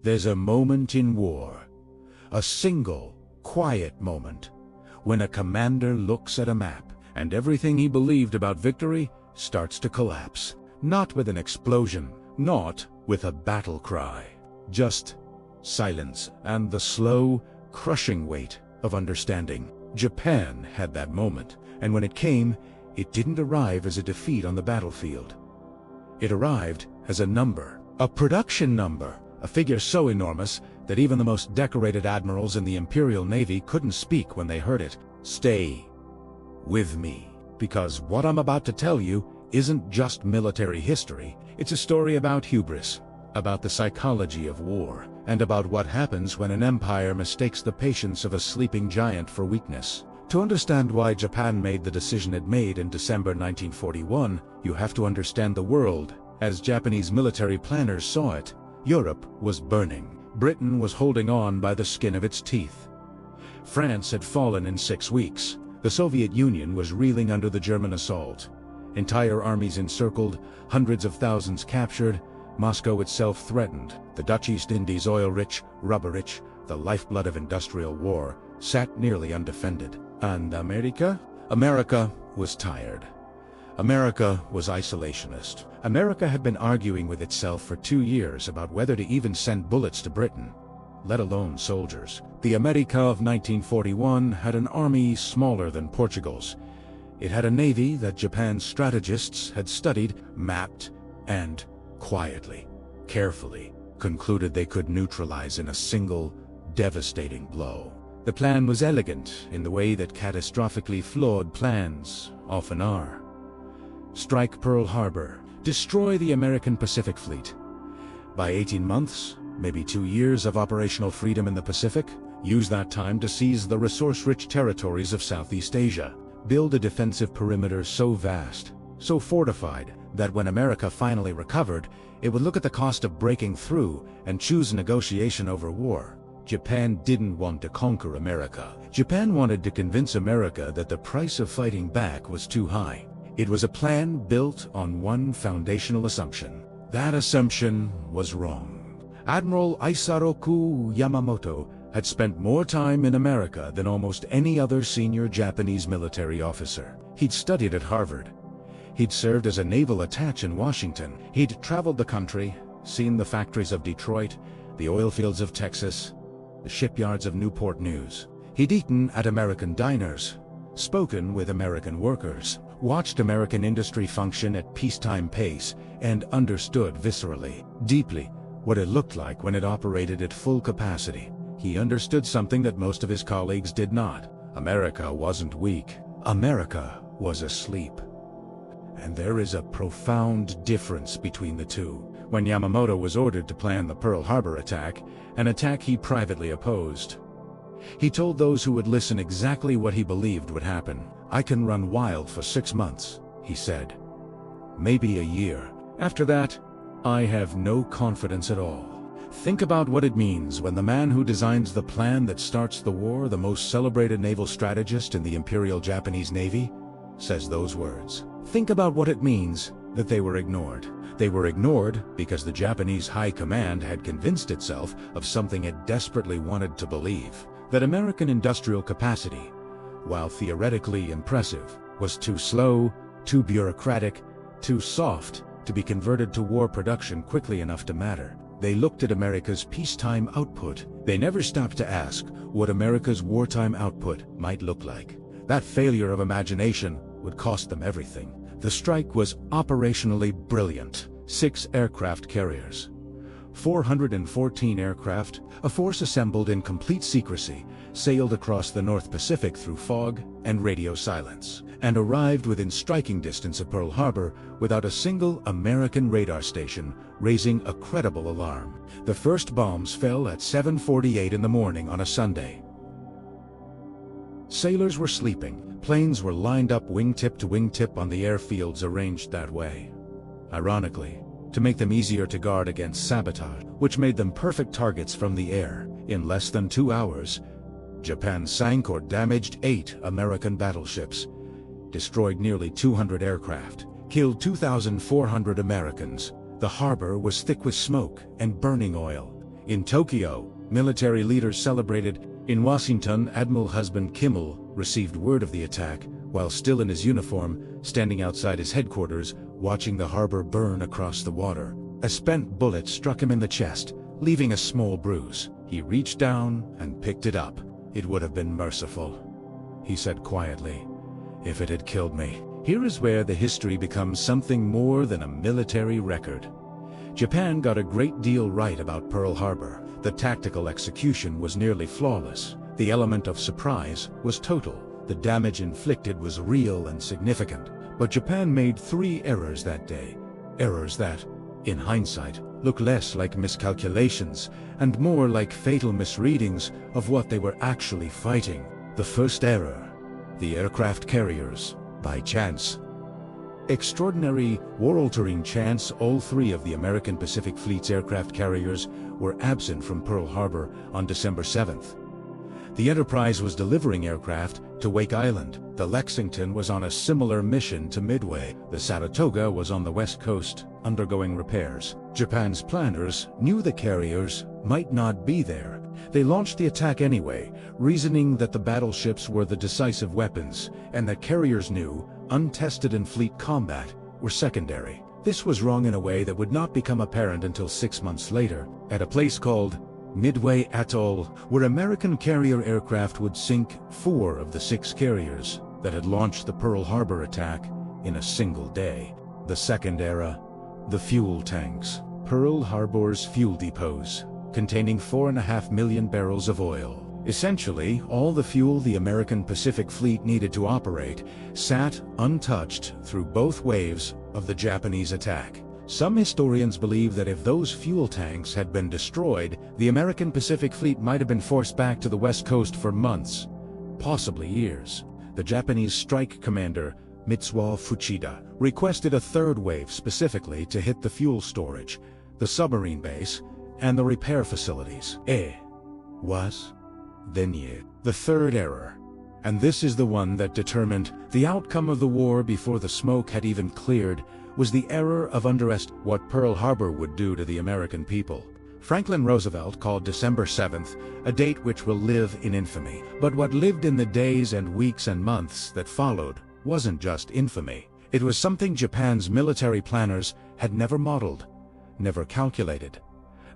There's a moment in war, a single, quiet moment, when a commander looks at a map and everything he believed about victory starts to collapse. Not with an explosion, not with a battle cry, just silence and the slow, crushing weight of understanding. Japan had that moment, and when it came, it didn't arrive as a defeat on the battlefield. It arrived as a number, a production number, a figure so enormous that even the most decorated admirals in the Imperial Navy couldn't speak when they heard it. Stay with me, because what I'm about to tell you isn't just military history. It's a story about hubris, about the psychology of war, and about what happens when an empire mistakes the patience of a sleeping giant for weakness. To understand why Japan made the decision it made in December 1941, you have to understand the world as Japanese military planners saw it. Europe was burning. Britain was holding on by the skin of its teeth. France had fallen in 6 weeks. The Soviet Union was reeling under the German assault. Entire armies encircled, hundreds of thousands captured, Moscow itself threatened. The Dutch East Indies, oil-rich, rubber-rich, the lifeblood of industrial war, sat nearly undefended. And America? America was tired. America was isolationist. America had been arguing with itself for 2 years about whether to even send bullets to Britain, let alone soldiers. The America of 1941 had an army smaller than Portugal's. It had a navy that Japan's strategists had studied, mapped, and quietly, carefully, concluded they could neutralize in a single, devastating blow. The plan was elegant in the way that catastrophically flawed plans often are. Strike Pearl Harbor, destroy the American Pacific Fleet. By 18 months, maybe 2 years of operational freedom in the Pacific, use that time to seize the resource-rich territories of Southeast Asia. Build a defensive perimeter so vast, so fortified, that when America finally recovered, it would look at the cost of breaking through and choose negotiation over war. Japan didn't want to conquer America. Japan wanted to convince America that the price of fighting back was too high. It was a plan built on one foundational assumption. That assumption was wrong. Admiral Isoroku Yamamoto had spent more time in America than almost any other senior Japanese military officer. He'd studied at Harvard. He'd served as a naval attaché in Washington. He'd traveled the country, seen the factories of Detroit, the oil fields of Texas, the shipyards of Newport News. He'd eaten at American diners, spoken with American workers, watched American industry function at peacetime pace, and understood viscerally, deeply, what it looked like when it operated at full capacity. He understood something that most of his colleagues did not. America wasn't weak. America was asleep. And there is a profound difference between the two. When Yamamoto was ordered to plan the Pearl Harbor attack, an attack he privately opposed, he told those who would listen exactly what he believed would happen. "I can run wild for 6 months," he said. "Maybe a year. After that, I have no confidence at all." Think about what it means when the man who designs the plan that starts the war, the most celebrated naval strategist in the Imperial Japanese Navy, says those words. Think about what it means that they were ignored. They were ignored because the Japanese High Command had convinced itself of something it desperately wanted to believe, that American industrial capacity, while theoretically impressive, was too slow, too bureaucratic, too soft to be converted to war production quickly enough to matter. They looked at America's peacetime output. They never stopped to ask what America's wartime output might look like. That failure of imagination would cost them everything. The strike was operationally brilliant. 6 aircraft carriers, 414 aircraft, a force assembled in complete secrecy, sailed across the North Pacific through fog and radio silence, and arrived within striking distance of Pearl Harbor without a single American radar station raising a credible alarm. The first bombs fell at 7:48 in the morning on a Sunday. Sailors were sleeping. Planes were lined up wingtip to wingtip on the airfields arranged that way. Ironically, to make them easier to guard against sabotage, which made them perfect targets from the air. In less than 2 hours, Japan sank or damaged 8 American battleships, destroyed nearly 200 aircraft, killed 2,400 Americans. The harbor was thick with smoke and burning oil. In Tokyo, military leaders celebrated. In Washington, Admiral Husband Kimmel received word of the attack while still in his uniform, standing outside his headquarters, watching the harbor burn across the water. A spent bullet struck him in the chest, leaving a small bruise. He reached down and picked it up. "It would have been merciful," he said quietly, "if it had killed me." Here is where the history becomes something more than a military record. Japan got a great deal right about Pearl Harbor. The tactical execution was nearly flawless. The element of surprise was total. The damage inflicted was real and significant. But Japan made 3 errors that day. Errors that, in hindsight, look less like miscalculations and more like fatal misreadings of what they were actually fighting. The first error: the aircraft carriers. By chance. Extraordinary, war-altering chance, all 3 of the American Pacific Fleet's aircraft carriers were absent from Pearl Harbor on December 7th. The Enterprise was delivering aircraft to Wake Island. The Lexington was on a similar mission to Midway. The Saratoga was on the west coast, undergoing repairs. Japan's planners knew the carriers might not be there. They launched the attack anyway, reasoning that the battleships were the decisive weapons, and that carriers new, untested in fleet combat, were secondary. This was wrong in a way that would not become apparent until 6 months later, at a place called Midway Atoll, where American carrier aircraft would sink 4 of the 6 carriers that had launched the Pearl Harbor attack in a single day. The second era: the fuel tanks. Pearl Harbor's fuel depots, containing 4.5 million barrels of oil. Essentially, all the fuel the American Pacific Fleet needed to operate sat untouched through both waves of the Japanese attack. Some historians believe that if those fuel tanks had been destroyed, the American Pacific Fleet might have been forced back to the west coast for months, possibly years. The Japanese strike commander, Mitsuo Fuchida, requested a 3rd wave specifically to hit the fuel storage, the submarine base, and the repair facilities. The 3rd error, and this is the one that determined the outcome of the war before the smoke had even cleared, was the error of underestimating what Pearl Harbor would do to the American people. Franklin Roosevelt called December 7th a date which will live in infamy. But what lived in the days and weeks and months that followed wasn't just infamy. It was something Japan's military planners had never modeled, never calculated,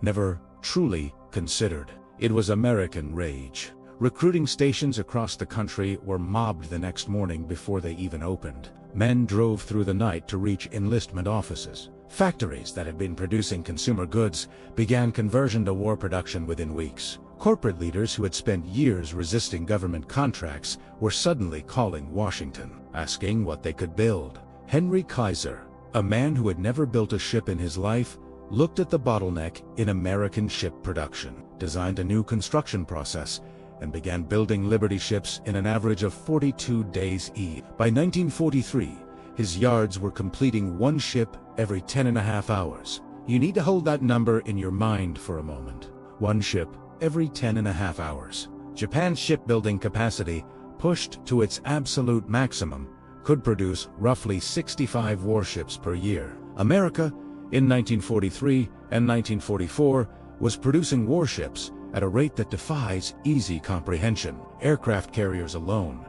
never truly considered. It was American rage. Recruiting stations across the country were mobbed the next morning before they even opened. Men drove through the night to reach enlistment offices. Factories that had been producing consumer goods began conversion to war production within weeks. Corporate leaders who had spent years resisting government contracts were suddenly calling Washington, asking what they could build. Henry Kaiser, a man who had never built a ship in his life, looked at the bottleneck in American ship production, designed a new construction process, and began building Liberty ships in an average of 42 days each. By 1943, his yards were completing 1 ship every 10.5 hours. You need to hold that number in your mind for a moment. 1 ship every 10.5 hours. Japan's shipbuilding capacity, pushed to its absolute maximum, could produce roughly 65 warships per year. America, in 1943 and 1944, was producing warships at a rate that defies easy comprehension. Aircraft carriers alone,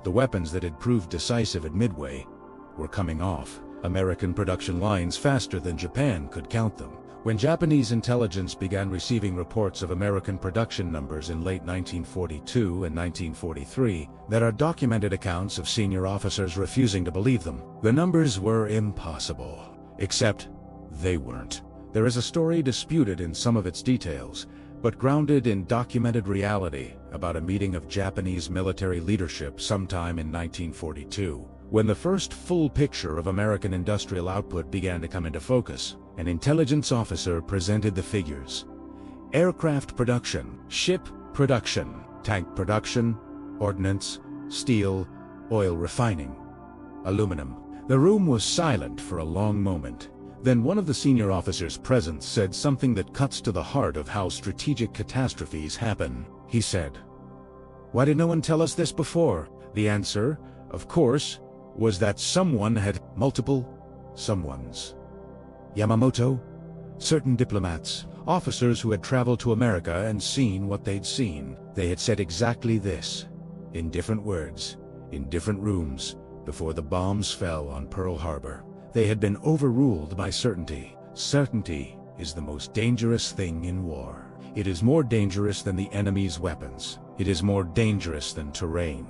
the weapons that had proved decisive at Midway, were coming off American production lines faster than Japan could count them. When Japanese intelligence began receiving reports of American production numbers in late 1942 and 1943, there are documented accounts of senior officers refusing to believe them. The numbers were impossible. Except they weren't. There is a story disputed in some of its details, but grounded in documented reality about a meeting of Japanese military leadership sometime in 1942. When the first full picture of American industrial output began to come into focus, an intelligence officer presented the figures. Aircraft production, ship production, tank production, ordnance, steel, oil refining, aluminum. The room was silent for a long moment. Then one of the senior officers present said something that cuts to the heart of how strategic catastrophes happen. He said, "Why did no one tell us this before?" The answer, of course, was that someone had multiple someones. Yamamoto, Certain diplomats, officers who had traveled to America and seen what they'd seen, they had said exactly this, in different words, in different rooms, before the bombs fell on Pearl Harbor. They had been overruled by certainty. Certainty is the most dangerous thing in war. It is more dangerous than the enemy's weapons. It is more dangerous than terrain.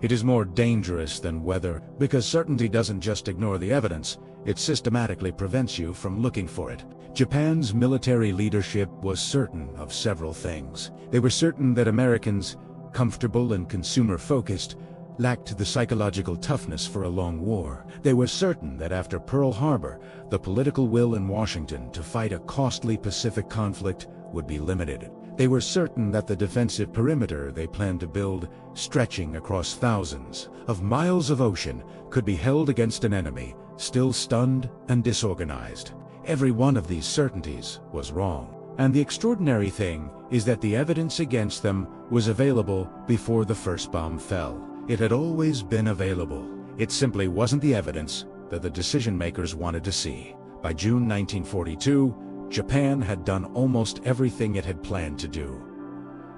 It is more dangerous than weather, because certainty doesn't just ignore the evidence, it systematically prevents you from looking for it. Japan's military leadership was certain of several things. They were certain that Americans, comfortable and consumer-focused, lacked the psychological toughness for a long war. They were certain that after Pearl Harbor, the political will in Washington to fight a costly Pacific conflict would be limited. They were certain that the defensive perimeter they planned to build, stretching across thousands of miles of ocean, could be held against an enemy, still stunned and disorganized. Every one of these certainties was wrong. And the extraordinary thing is that the evidence against them was available before the first bomb fell. It had always been available. It simply wasn't the evidence that the decision-makers wanted to see. By June 1942, Japan had done almost everything it had planned to do.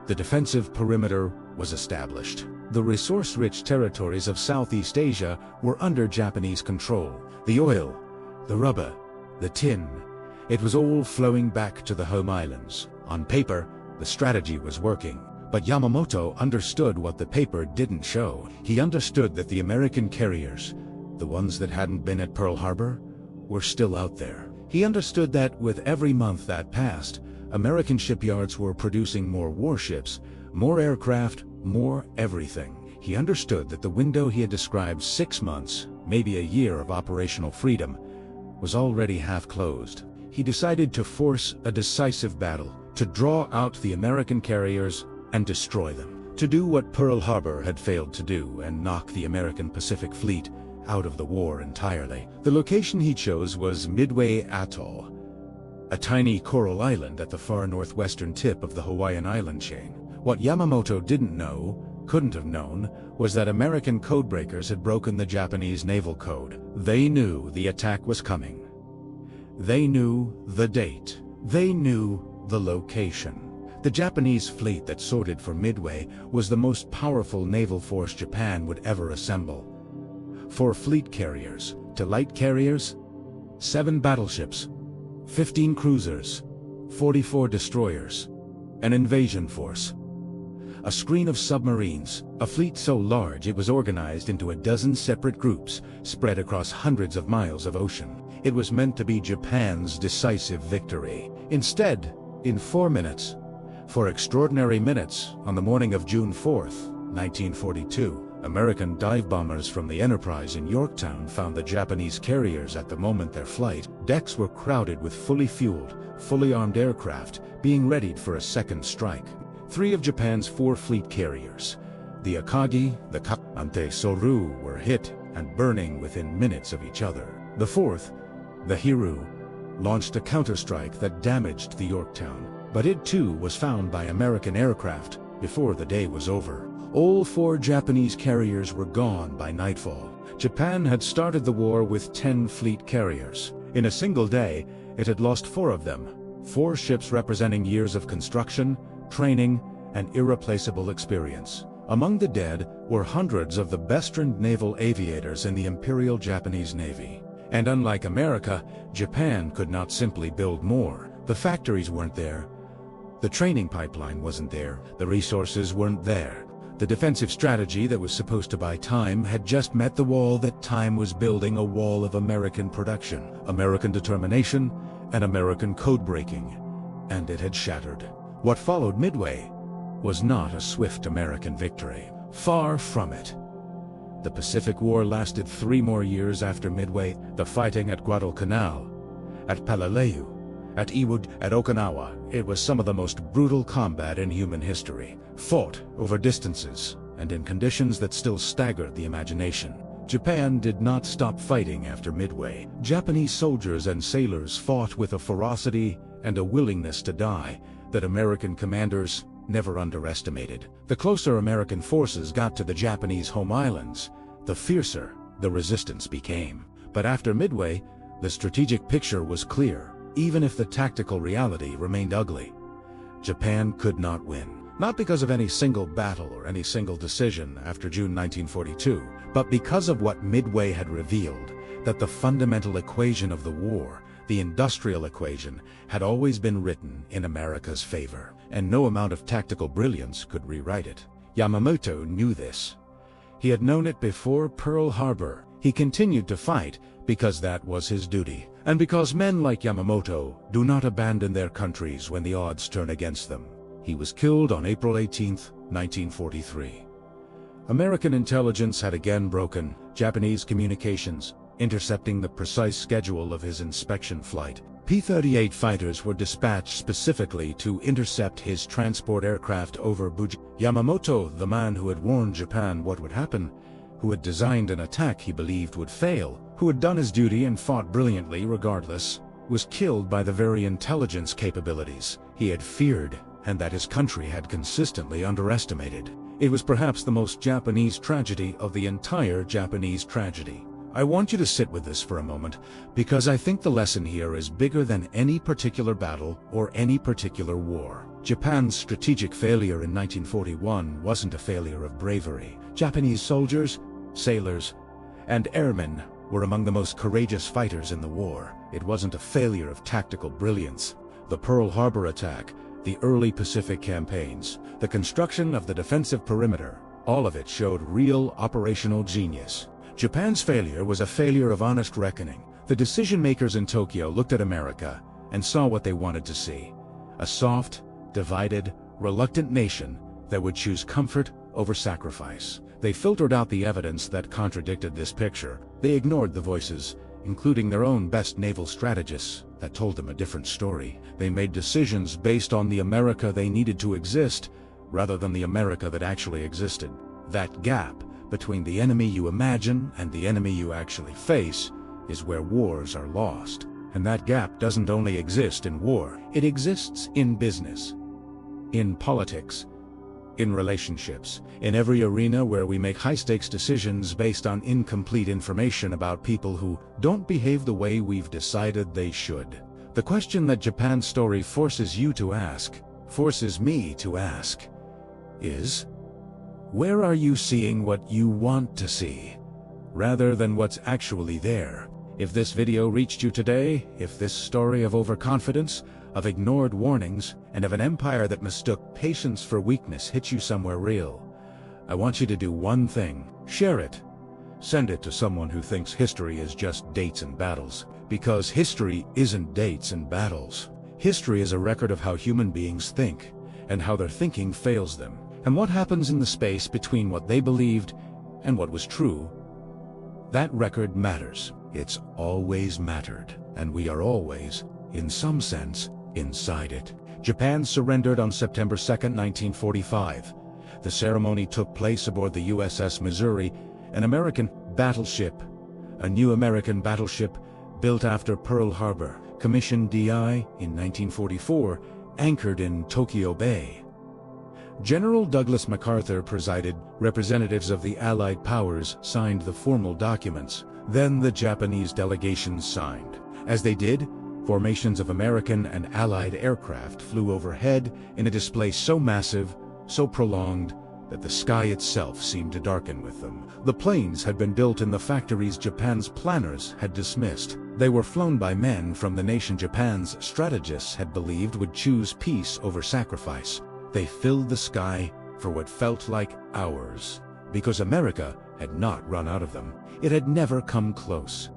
The defensive perimeter was established. The resource-rich territories of Southeast Asia were under Japanese control. The oil, the rubber, the tin, it was all flowing back to the home islands. On paper, the strategy was working. But Yamamoto understood what the paper didn't show. He understood that the American carriers, the ones that hadn't been at Pearl Harbor, were still out there. He understood that with every month that passed, American shipyards were producing more warships, more aircraft, more everything. He understood that the window he had described 6 months, maybe a year of operational freedom, was already half closed. He decided to force a decisive battle, to draw out the American carriers and destroy them, to do what Pearl Harbor had failed to do and knock the American Pacific Fleet out of the war entirely. The location he chose was Midway Atoll, a tiny coral island at the far northwestern tip of the Hawaiian island chain. What Yamamoto didn't know, couldn't have known, was that American codebreakers had broken the Japanese naval code. They knew the attack was coming. They knew the date. They knew the location. The Japanese fleet that sorted for Midway was the most powerful naval force Japan would ever assemble. 4 fleet carriers to light carriers, 7 battleships, 15 cruisers, 44 destroyers, an invasion force, a screen of submarines, a fleet so large it was organized into a dozen separate groups spread across hundreds of miles of ocean. It was meant to be Japan's decisive victory. Instead, in 4 minutes, 4 extraordinary minutes, on the morning of June 4th, 1942, American dive bombers from the Enterprise in Yorktown found the Japanese carriers at the moment their flight. Decks were crowded with fully fueled, fully armed aircraft, being readied for a second strike. 3 of Japan's 4 fleet carriers, the Akagi, the Ante Soru, were hit and burning within minutes of each other. The 4th, the Hiru, launched a counterstrike that damaged the Yorktown. But it too was found by American aircraft before the day was over. All 4 Japanese carriers were gone by nightfall. Japan had started the war with 10 fleet carriers. In a single day, it had lost 4 of them. 4 ships representing years of construction, training, and irreplaceable experience. Among the dead were hundreds of the best-trained naval aviators in the Imperial Japanese Navy. And unlike America, Japan could not simply build more. The factories weren't there. The training pipeline wasn't there. The resources weren't there. The defensive strategy that was supposed to buy time had just met the wall that time was building, a wall of American production, American determination, and American code-breaking. And it had shattered. What followed Midway was not a swift American victory. Far from it. The Pacific War lasted 3 more years after Midway. The fighting at Guadalcanal, at Palaleu, at Iwo, at Okinawa, it was some of the most brutal combat in human history, fought over distances and in conditions that still staggered the imagination. Japan did not stop fighting after Midway. Japanese soldiers and sailors fought with a ferocity and a willingness to die that American commanders never underestimated. The closer American forces got to the Japanese home islands, the fiercer the resistance became. But after Midway, the strategic picture was clear. even if the tactical reality remained ugly. Japan could not win. Not because of any single battle or any single decision after June 1942, but because of what Midway had revealed, that the fundamental equation of the war, the industrial equation, had always been written in America's favor, and no amount of tactical brilliance could rewrite it. Yamamoto knew this. He had known it before Pearl Harbor. He continued to fight because that was his duty, and because men like Yamamoto do not abandon their countries when the odds turn against them. He was killed on April 18, 1943. American intelligence had again broken Japanese communications, intercepting the precise schedule of his inspection flight. P-38 fighters were dispatched specifically to intercept his transport aircraft over Buji. Yamamoto, the man who had warned Japan what would happen, who had designed an attack he believed would fail, who had done his duty and fought brilliantly regardless, was killed by the very intelligence capabilities he had feared and that his country had consistently underestimated. It was perhaps the most Japanese tragedy of the entire Japanese tragedy. I want you to sit with this for a moment, because I think the lesson here is bigger than any particular battle or any particular war. Japan's strategic failure in 1941 wasn't a failure of bravery. Japanese soldiers, sailors, and airmen were among the most courageous fighters in the war. It wasn't a failure of tactical brilliance. The Pearl Harbor attack, the early Pacific campaigns, the construction of the defensive perimeter, all of it showed real operational genius. Japan's failure was a failure of honest reckoning. The decision-makers in Tokyo looked at America and saw what they wanted to see: a soft, divided, reluctant nation that would choose comfort over sacrifice. They filtered out the evidence that contradicted this picture. They ignored the voices, including their own best naval strategists, that told them a different story. They made decisions based on the America they needed to exist, rather than the America that actually existed. That gap between the enemy you imagine and the enemy you actually face is where wars are lost. And that gap doesn't only exist in war, it exists in business, in politics, in relationships, in every arena where we make high-stakes decisions based on incomplete information about people who don't behave the way we've decided they should. The question that Japan's story forces you to ask, forces me to ask, is: where are you seeing what you want to see, rather than what's actually there? If this video reached you today, if this story of overconfidence, of ignored warnings, and of an empire that mistook patience for weakness hit you somewhere real, I want you to do one thing: share it. Send it to someone who thinks history is just dates and battles, because history isn't dates and battles. History is a record of how human beings think, and how their thinking fails them, and what happens in the space between what they believed and what was true. That record matters. It's always mattered, and we are always, in some sense, inside it. Japan surrendered on September 2, 1945. The ceremony took place aboard the USS Missouri, an American battleship. A new American battleship built after Pearl Harbor, commissioned DI in 1944, anchored in Tokyo Bay. General Douglas MacArthur presided. Representatives of the Allied powers signed the formal documents. Then the Japanese delegations signed. As they did, formations of American and Allied aircraft flew overhead in a display so massive, so prolonged, that the sky itself seemed to darken with them. The planes had been built in the factories Japan's planners had dismissed. They were flown by men from the nation Japan's strategists had believed would choose peace over sacrifice. They filled the sky for what felt like hours, because America had not run out of them. It had never come close.